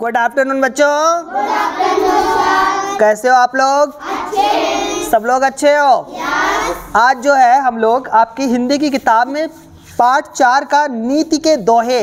Good afternoon बच्चों। Good afternoon. कैसे हो आप लोग? अच्छे। सब लोग अच्छे हो? यस। आज जो है हम लोग आपकी हिंदी की किताब में पाठ 4 का नीति के दोहे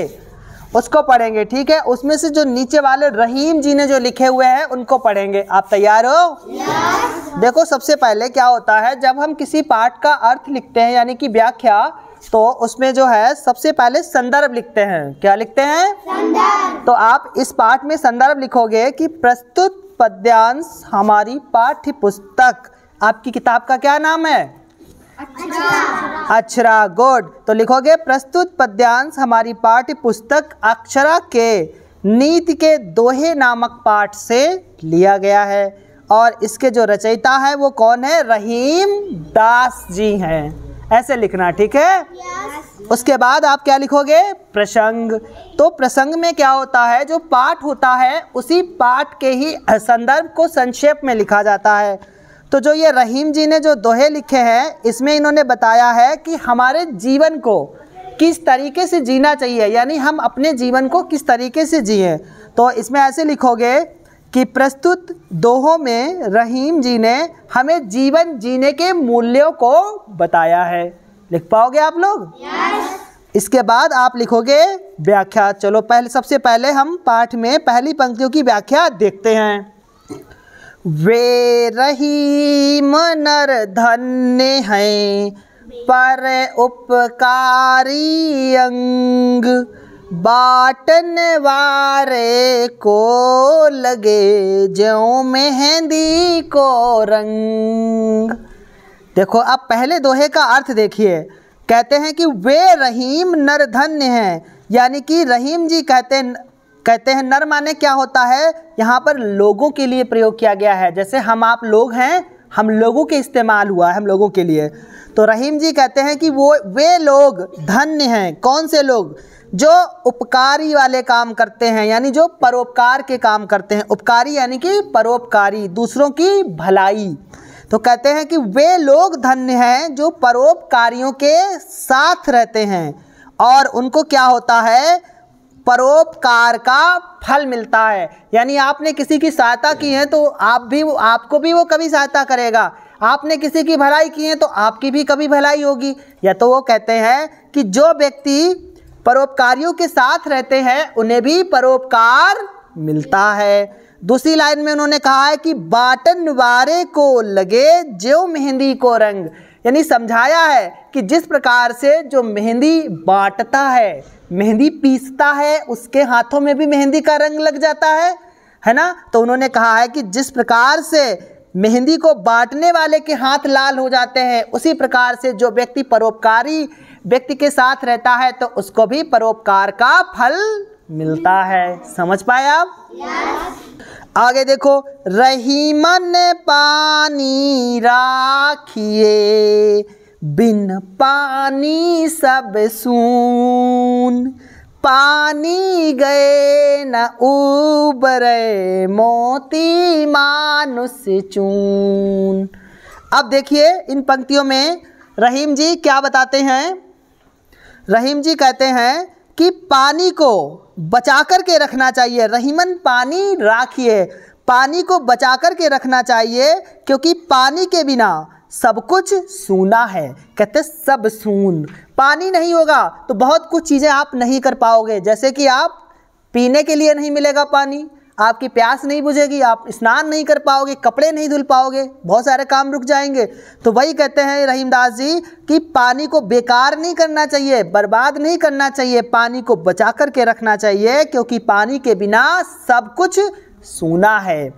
उसको पढ़ेंगे, ठीक है। उसमें से जो नीचे वाले रहीम जी ने जो लिखे हुए हैं उनको पढ़ेंगे। आप तैयार हो? यस। देखो, सबसे पहले क्या होता है, जब हम किसी पाठ का अर्थ लिखते हैं यानी कि व्याख्या, तो उसमें जो है सबसे पहले संदर्भ लिखते हैं। क्या लिखते हैं? संदर्भ। तो आप इस पाठ में संदर्भ लिखोगे कि प्रस्तुत पद्यांश हमारी पाठ्य पुस्तक। आपकी किताब का क्या नाम है? अक्षरा। अक्षरा, गुड। तो लिखोगे प्रस्तुत पद्यांश हमारी पाठ्य पुस्तक अक्षरा के नीति के दोहे नामक पाठ से लिया गया है। और इसके जो रचयिता है वो कौन है? रहीम दास जी हैं। ऐसे लिखना, ठीक है। yes. उसके बाद आप क्या लिखोगे? प्रसंग। तो प्रसंग में क्या होता है, जो पाठ होता है उसी पाठ के ही संदर्भ को संक्षेप में लिखा जाता है। तो जो ये रहीम जी ने जो दोहे लिखे हैं, इसमें इन्होंने बताया है कि हमारे जीवन को किस तरीके से जीना चाहिए, यानी हम अपने जीवन को किस तरीके से जिएं। तो इसमें ऐसे लिखोगे कि प्रस्तुत दोहों में रहीम जी ने हमें जीवन जीने के मूल्यों को बताया है। लिख पाओगे आप लोग? yes. इसके बाद आप लिखोगे व्याख्या। चलो सबसे पहले हम पाठ में पहली पंक्तियों की व्याख्या देखते हैं। वे रहीम नर धन्य हैं, पर उपकारी अंग, बाटन वारे को लगे ज्यों मेहंदी को रंग। देखो, अब पहले दोहे का अर्थ देखिए। कहते हैं कि वे रहीम नर धन्य हैं, यानी कि रहीम जी कहते हैं नर माने क्या होता है, यहाँ पर लोगों के लिए प्रयोग किया गया है। जैसे हम आप लोग हैं, हम लोगों के इस्तेमाल हुआ है, हम लोगों के लिए। तो रहीम जी कहते हैं कि वे लोग धन्य हैं। कौन से लोग? जो उपकारी वाले काम करते हैं, यानी जो परोपकार के काम करते हैं। उपकारी यानी कि परोपकारी, दूसरों की भलाई। तो कहते हैं कि वे लोग धन्य हैं जो परोपकारियों के साथ रहते हैं और उनको क्या होता है, परोपकार का फल मिलता है। यानी आपने किसी की सहायता की है तो आपको भी वो कभी सहायता करेगा। आपने किसी की भलाई की है तो आपकी भी कभी भलाई होगी। या तो वो कहते हैं कि जो व्यक्ति परोपकारियों के साथ रहते हैं उन्हें भी परोपकार मिलता है। दूसरी लाइन में उन्होंने कहा है कि बाटन वारे को लगे ज्यों मेहंदी को रंग, यानी समझाया है कि जिस प्रकार से जो मेहंदी बांटता है, मेहंदी पीसता है, उसके हाथों में भी मेहंदी का रंग लग जाता है ना। तो उन्होंने कहा है कि जिस प्रकार से मेहंदी को बांटने वाले के हाथ लाल हो जाते हैं, उसी प्रकार से जो व्यक्ति परोपकारी व्यक्ति के साथ रहता है तो उसको भी परोपकार का फल मिलता है। समझ पाए आप? yes. आगे देखो, रहीमन पानी राखिए, बिन पानी सब सून, पानी गए न उबरे, मोती मानुष चून। अब देखिए, इन पंक्तियों में रहीम जी क्या बताते हैं। रहीम जी कहते हैं कि पानी को बचा कर के रखना चाहिए। रहीमन पानी राखिए, पानी को बचा कर के रखना चाहिए, क्योंकि पानी के बिना सब कुछ सूना है। कहते सब सून, पानी नहीं होगा तो बहुत कुछ चीज़ें आप नहीं कर पाओगे। जैसे कि आप पीने के लिए नहीं मिलेगा पानी, आपकी प्यास नहीं बुझेगी, आप स्नान नहीं कर पाओगे, कपड़े नहीं धुल पाओगे, बहुत सारे काम रुक जाएंगे। तो वही कहते हैं रहीमदास जी कि पानी को बेकार नहीं करना चाहिए, बर्बाद नहीं करना चाहिए, पानी को बचा कर के रखना चाहिए, क्योंकि पानी के बिना सब कुछ सूना है।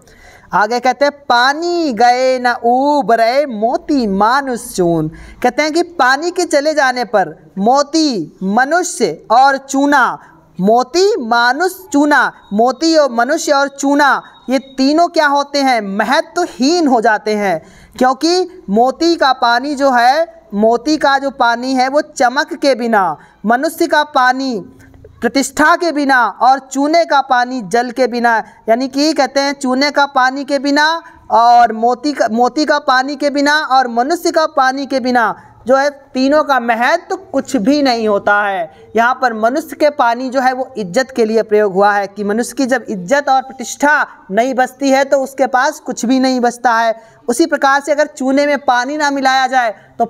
आगे कहते हैं पानी गए न उबरे, मोती मानुष चून। कहते हैं कि पानी के चले जाने पर मोती, मनुष्य और चूना, मोती मानुष चूना, मोती और मनुष्य और चूना, ये तीनों क्या होते हैं? महत्वहीन हो जाते हैं। क्योंकि मोती का पानी जो है, मोती का जो पानी है वो चमक के बिना, मनुष्य का पानी प्रतिष्ठा के बिना, और चूने का पानी जल के बिना, यानी कि कहते हैं चूने का पानी के बिना और मोती का पानी के बिना और मनुष्य का पानी के बिना जो है तीनों का महत्व तो कुछ भी नहीं होता है। यहाँ पर मनुष्य के पानी जो है वो इज्जत के लिए प्रयोग हुआ है कि मनुष्य की जब इज्जत और प्रतिष्ठा नहीं बचती है तो उसके पास कुछ भी नहीं बचता है। उसी प्रकार से अगर चूने में पानी ना मिलाया जाए तो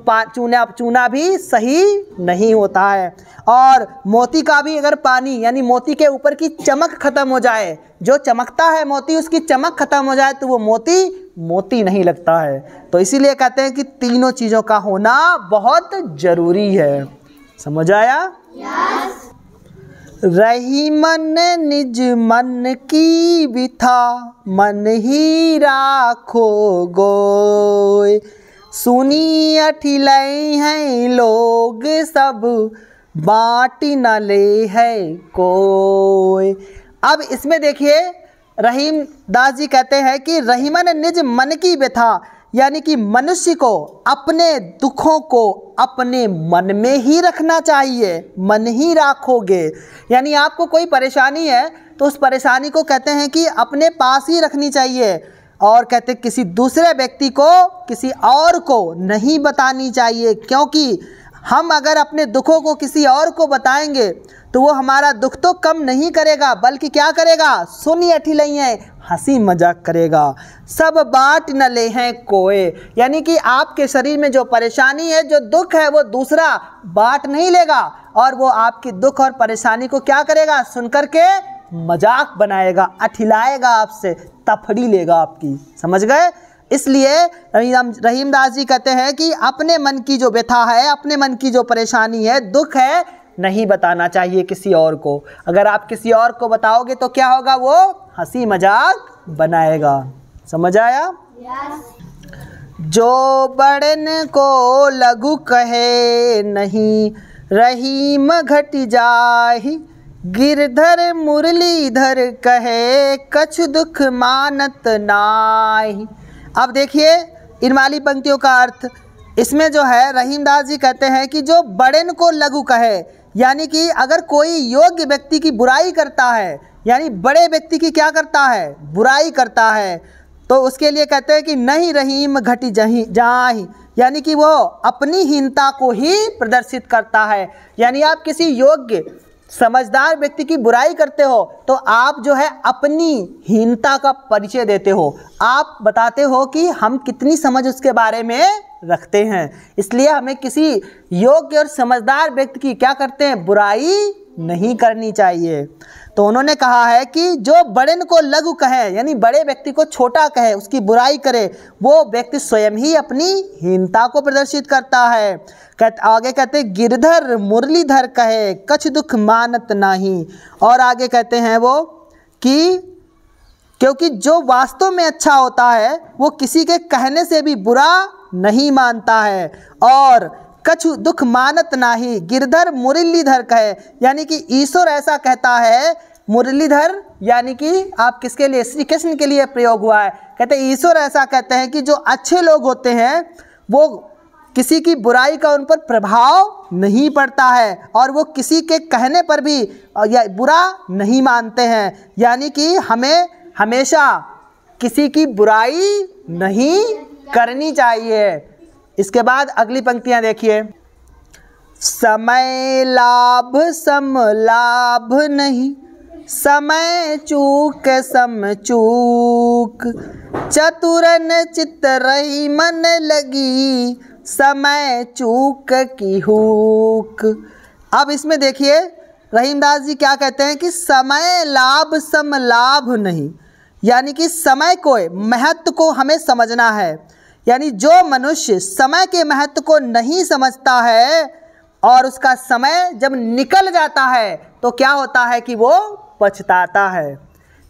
चूना भी सही नहीं होता है। और मोती का भी अगर पानी यानी मोती के ऊपर की चमक खत्म हो जाए, जो चमकता है मोती उसकी चमक खत्म हो जाए तो वो मोती नहीं लगता है। तो इसीलिए कहते हैं कि तीनों चीज़ों का होना बहुत ज़रूरी है। समझ आया? यस। रही मन निज मन की बिथा, मन ही राखो गोय, सुनी अठिलई हैं लोग सब, बाँट न ले है कोय। अब इसमें देखिए रहीम दास जी कहते हैं कि रहीमन निज मन की व्यथा, यानी कि मनुष्य को अपने दुखों को अपने मन में ही रखना चाहिए। मन ही राखोगे यानी आपको कोई परेशानी है तो उस परेशानी को कहते हैं कि अपने पास ही रखनी चाहिए, और कहते हैं किसी दूसरे व्यक्ति को किसी और को नहीं बतानी चाहिए, क्योंकि हम अगर अपने दुखों को किसी और को बताएंगे तो वो हमारा दुख तो कम नहीं करेगा बल्कि क्या करेगा, सुनी अठिलई है, हंसी मजाक करेगा। सब बाँट न ले हैं कोय, यानी कि आपके शरीर में जो परेशानी है जो दुख है वो दूसरा बाँट नहीं लेगा और वो आपकी दुख और परेशानी को क्या करेगा, सुन कर के मजाक बनाएगा, अठिलाएगा, आपसे तफड़ी लेगा आपकी। समझ गए? इसलिए रहीम दास जी कहते हैं कि अपने मन की जो व्यथा है, अपने मन की जो परेशानी है, दुख है, नहीं बताना चाहिए किसी और को। अगर आप किसी और को बताओगे तो क्या होगा, वो हंसी मजाक बनाएगा। समझ आया? यस। जो बड़न को लघु कहे नहीं, रहीम घट जाहि, गिरधर मुरलीधर कहे, कछु दुख मानत नाहि। अब देखिए इन वाली पंक्तियों का अर्थ, इसमें जो है रहीम दास जी कहते हैं कि जो बड़न को लघु कहे, यानी कि अगर कोई योग्य व्यक्ति की बुराई करता है, यानी बड़े व्यक्ति की क्या करता है, बुराई करता है, तो उसके लिए कहते हैं कि नहीं रहीम घटी जाहि, यानी कि वो अपनी हीनता को ही प्रदर्शित करता है। यानी आप किसी योग्य समझदार व्यक्ति की बुराई करते हो तो आप जो है अपनी हीनता का परिचय देते हो, आप बताते हो कि हम कितनी समझ उसके बारे में रखते हैं। इसलिए हमें किसी योग्य और समझदार व्यक्ति की क्या करते हैं, बुराई नहीं करनी चाहिए। तो उन्होंने कहा है कि जो बड़न को लघु कहे, यानी बड़े व्यक्ति को छोटा कहे, उसकी बुराई करे, वो व्यक्ति स्वयं ही अपनी हीनता को प्रदर्शित करता है। आगे कहते गिरधर मुरलीधर कहे, कछ दुख मानत नाही। और आगे कहते हैं वो कि क्योंकि जो वास्तव में अच्छा होता है वो किसी के कहने से भी बुरा नहीं मानता है। और कछु दुख मानत नाही, गिरधर मुरलीधर कहे, यानी कि ईश्वर ऐसा कहता है। मुरलीधर यानी कि आप किसके लिए, श्री कृष्ण के लिए प्रयोग हुआ है। कहते ईश्वर ऐसा कहते हैं कि जो अच्छे लोग होते हैं वो किसी की बुराई का उन पर प्रभाव नहीं पड़ता है और वो किसी के कहने पर भी या बुरा नहीं मानते हैं। यानी कि हमें हमेशा किसी की बुराई नहीं करनी चाहिए। इसके बाद अगली पंक्तियां देखिए, समय लाभ सम लाभ नहीं, समय चूक सम चूक, चतुरन चित रही मन लगी, समय चूक की हुक। अब इसमें देखिए रहीम दास जी क्या कहते हैं कि समय लाभ सम लाभ नहीं, यानी कि समय को महत्व को हमें समझना है। यानी जो मनुष्य समय के महत्व को नहीं समझता है और उसका समय जब निकल जाता है तो क्या होता है कि वो पछताता है।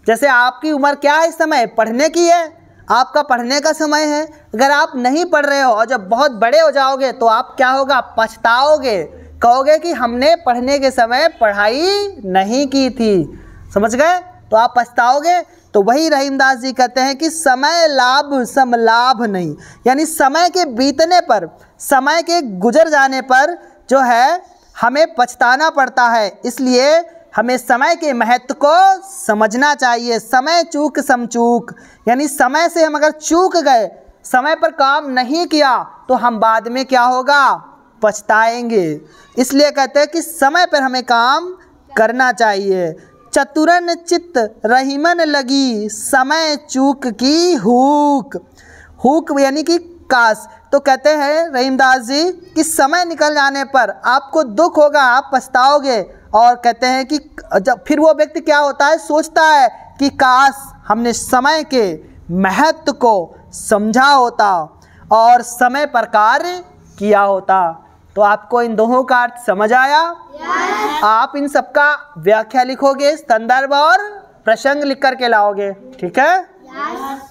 जैसे आपकी उम्र क्या है, इस समय पढ़ने की है, आपका पढ़ने का समय है। अगर आप नहीं पढ़ रहे हो और जब बहुत बड़े हो जाओगे तो आप क्या होगा, पछताओगे, कहोगे कि हमने पढ़ने के समय पढ़ाई नहीं की थी। समझ गए? तो आप पछताओगे। तो वही रहीम दास जी कहते हैं कि समय लाभ सम लाभ नहीं, यानी समय के बीतने पर, समय के गुजर जाने पर जो है हमें पछताना पड़ता है। इसलिए हमें समय के महत्व को समझना चाहिए। समय चूक समचूक, यानी समय से हम अगर चूक गए, समय पर काम नहीं किया तो हम बाद में क्या होगा, पछताएंगे। इसलिए कहते हैं कि समय पर हमें काम करना चाहिए। चतुरन चित्त रहीमन लगी, समय चूक की हुक। हुक यानी कि काश। तो कहते हैं रहीमदास जी कि समय निकल जाने पर आपको दुख होगा, आप पछताओगे। और कहते हैं कि जब फिर वो व्यक्ति क्या होता है, सोचता है कि काश हमने समय के महत्व को समझा होता और समय पर कार्य किया होता। तो आपको इन दोनों का अर्थ समझ आया? आप इन सबका व्याख्या लिखोगे, संदर्भ और प्रसंग लिख करके लाओगे, ठीक है?